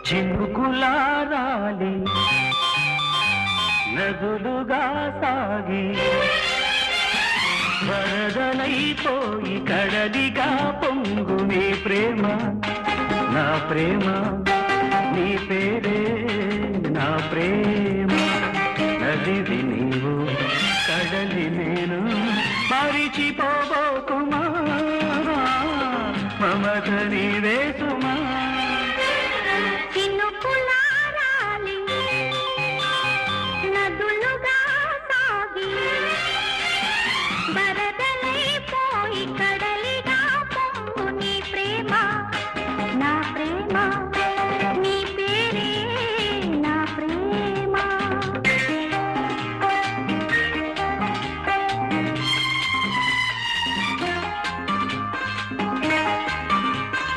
చినుకులారాలి నదులుగా సాగి వరదలైపోయి కడలిగా పొంగు నీ ప్రేమ నా ప్రేమ నీ పేరే నా ప్రేమ నదివి నీవు కడలి నేను మరిచిపోబోకుమా మమత నీవే సుమా చినుకుల